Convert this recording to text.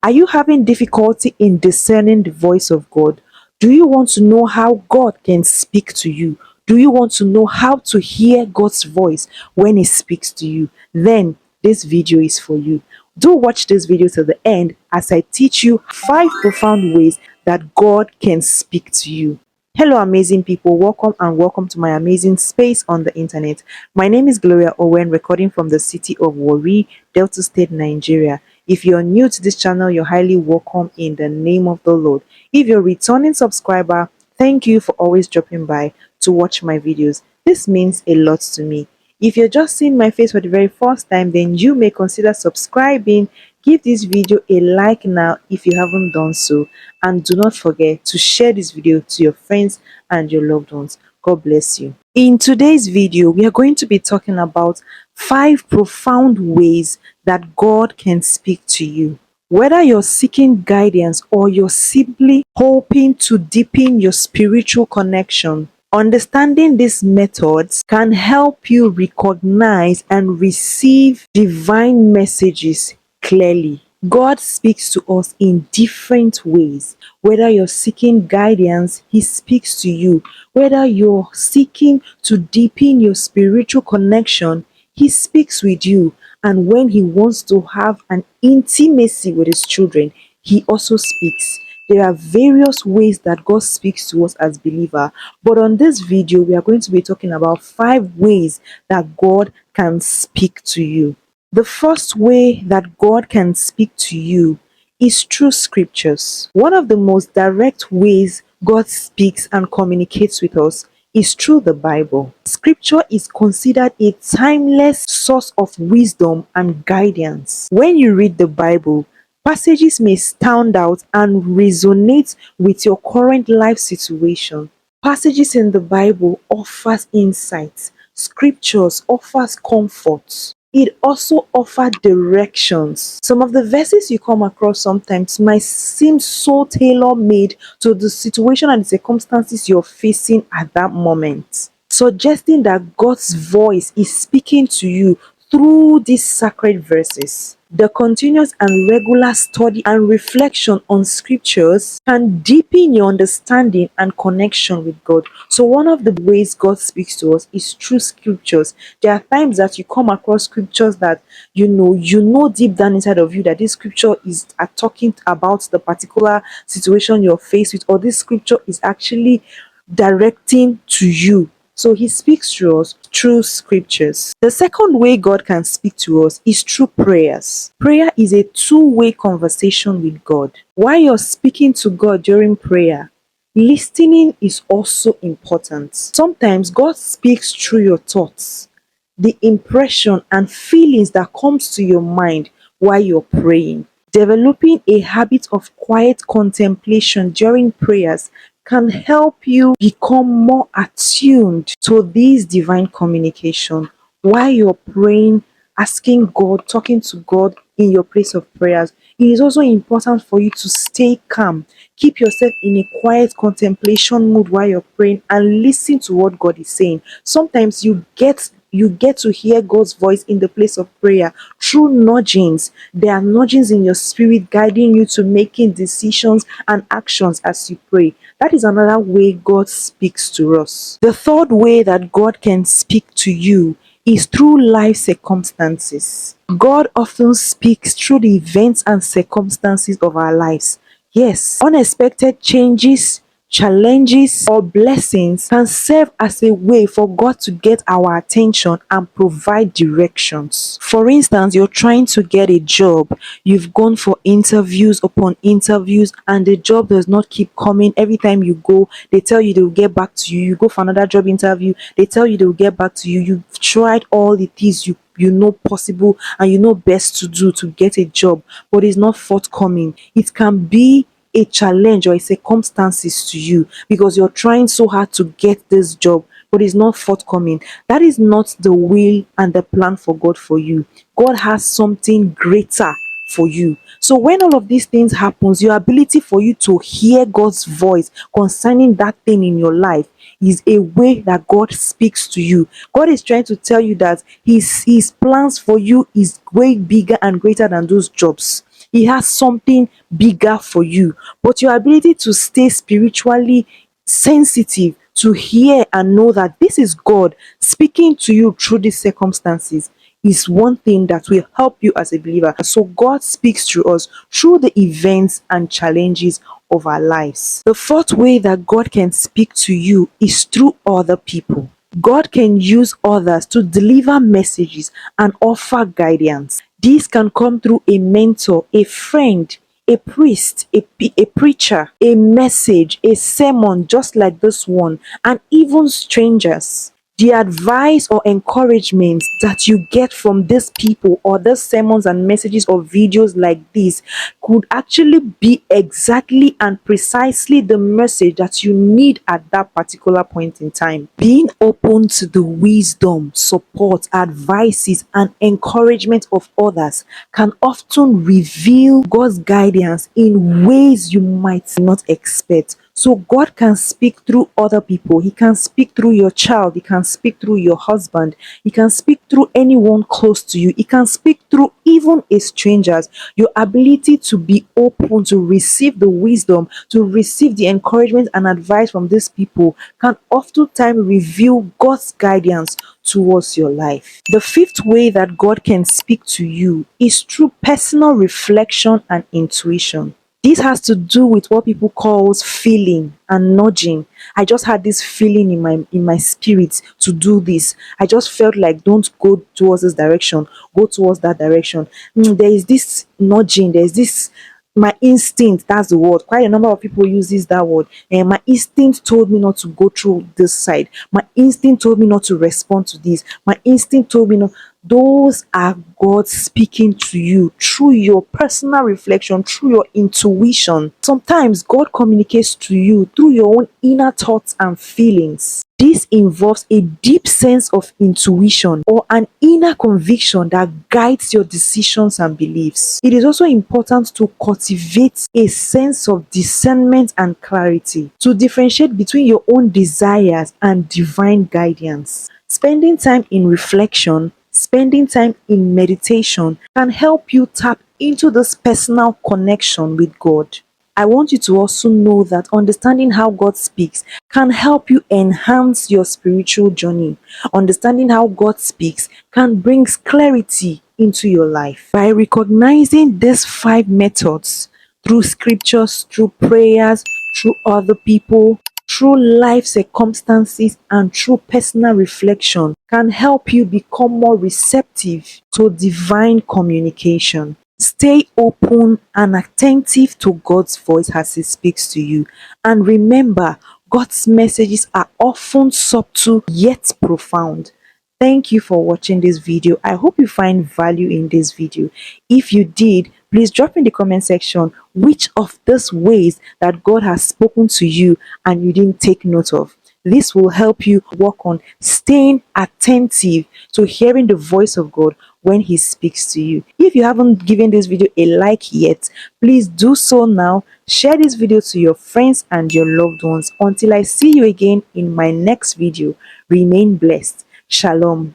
Are you having difficulty in discerning the voice of God? Do you want to know how God can speak to you? Do you want to know how to hear God's voice when He speaks to you? Then this video is for you. Do watch this video to the end as I teach you 5 profound ways that God can speak to you. Hello, amazing people. Welcome and welcome to my amazing space on the internet. My name is Gloria Owen, recording from the city of Warri, Delta State, Nigeria. If you're new to this channel, you're highly welcome in the name of the Lord. If you're a returning subscriber, thank you for always dropping by to watch my videos. This means a lot to me. If you're just seeing my face for the very first time, then you may consider subscribing. Give this video a like now if you haven't done so, and do not forget to share this video to your friends and your loved ones. God bless you. In today's video, we are going to be talking about 5 profound ways that God can speak to you. Whether you're seeking guidance or you're simply hoping to deepen your spiritual connection, understanding these methods can help you recognize and receive divine messages clearly. God speaks to us in different ways. Whether you're seeking guidance, He speaks to you. Whether you're seeking to deepen your spiritual connection, He speaks with you. And when He wants to have an intimacy with His children, He also speaks. There are various ways that God speaks to us as believers, but on this video, we are going to be talking about 5 ways that God can speak to you. The first way that God can speak to you is through scriptures. One of the most direct ways God speaks and communicates with us is through the Bible. Scripture is considered a timeless source of wisdom and guidance. When you read the Bible, passages may stand out and resonate with your current life situation. Passages in the Bible offers insights. Scriptures offers comfort. It also offers directions. Some of the verses you come across sometimes might seem so tailor-made to the situation and the circumstances you're facing at that moment, suggesting that God's voice is speaking to you through these sacred verses. The continuous and regular study and reflection on scriptures can deepen your understanding and connection with God. So one of the ways God speaks to us is through scriptures. There are times that you come across scriptures that you know deep down inside of you that this scripture is talking about the particular situation you're faced with, or this scripture is actually directing to you. So He speaks to us through scriptures. The second way God can speak to us is through prayers. Prayer is a two-way conversation with God. While you're speaking to God during prayer, listening is also important. Sometimes God speaks through your thoughts, the impression and feelings that comes to your mind while you're praying. Developing a habit of quiet contemplation during prayers can help you become more attuned to this divine communication while you're praying, asking God, talking to God in your place of prayers. It is also important for you to stay calm. Keep yourself in a quiet contemplation mood while you're praying and listen to what God is saying. Sometimes you get to hear God's voice in the place of prayer through nudgings. There are nudgings in your spirit guiding you to making decisions and actions as you pray. That is another way God speaks to us. The third way that God can speak to you is through life circumstances. God often speaks through the events and circumstances of our lives. Yes, unexpected changes, challenges, or blessings can serve as a way for God to get our attention and provide directions. For instance, you're trying to get a job. You've gone for interviews upon interviews, and the job does not keep coming. Every time you go, they tell you they'll get back to you. You go for another job interview, they tell you they'll get back to you. You've tried all the things you know possible and you know best to do to get a job, but it's not forthcoming. It can be a challenge or a circumstances to you because you're trying so hard to get this job, but it's not forthcoming. That is not the will and the plan for God for you. God has something greater for you. So when all of these things happens, your ability for you to hear God's voice concerning that thing in your life is a way that God speaks to you. God is trying to tell you that his plans for you is way bigger and greater than those jobs. He has something bigger for you. But your ability to stay spiritually sensitive, to hear and know that this is God speaking to you through these circumstances, is one thing that will help you as a believer. So God speaks to us through the events and challenges of our lives. The fourth way that God can speak to you is through other people. God can use others to deliver messages and offer guidance. This can come through a mentor, a friend, a priest, a preacher, a message, a sermon just like this one, and even strangers. The advice or encouragement that you get from these people or these sermons and messages or videos like this could actually be exactly and precisely the message that you need at that particular point in time. Being open to the wisdom, support, advices, and encouragement of others can often reveal God's guidance in ways you might not expect. So God can speak through other people. He can speak through your child. He can speak through your husband. He can speak through anyone close to you. He can speak through even a strangers. Your ability to be open to receive the wisdom, to receive the encouragement and advice from these people can oftentimes reveal God's guidance towards your life. The fifth way that God can speak to you is through personal reflection and intuition. This has to do with what people call feeling and nudging. I just had this feeling in my spirit to do this. I just felt like, don't go towards this direction, go towards that direction. There is this nudging, there's this, my instinct, that's the word. Quite a number of people uses that word. And my instinct told me not to go through this side. My instinct told me not to respond to this. My instinct told me not. Those are God speaking to you through your personal reflection, through your intuition. Sometimes God communicates to you through your own inner thoughts and feelings. This involves a deep sense of intuition or an inner conviction that guides your decisions and beliefs. It is also important to cultivate a sense of discernment and clarity to differentiate between your own desires and divine guidance. Spending time in reflection, spending time in meditation can help you tap into this personal connection with God. I want you to also know that understanding how God speaks can help you enhance your spiritual journey. Understanding how God speaks can bring clarity into your life. By recognizing these 5 methods through scriptures, through prayers, through other people, through life circumstances, and through personal reflection, can help you become more receptive to divine communication. Stay open and attentive to God's voice as He speaks to you. And remember, God's messages are often subtle yet profound. Thank you for watching this video. I hope you find value in this video. If you did, please drop in the comment section which of these ways that God has spoken to you and you didn't take note of. This will help you work on staying attentive to hearing the voice of God when He speaks to you. If you haven't given this video a like yet, please do so now. Share this video to your friends and your loved ones. Until I see you again in my next video, remain blessed. Shalom.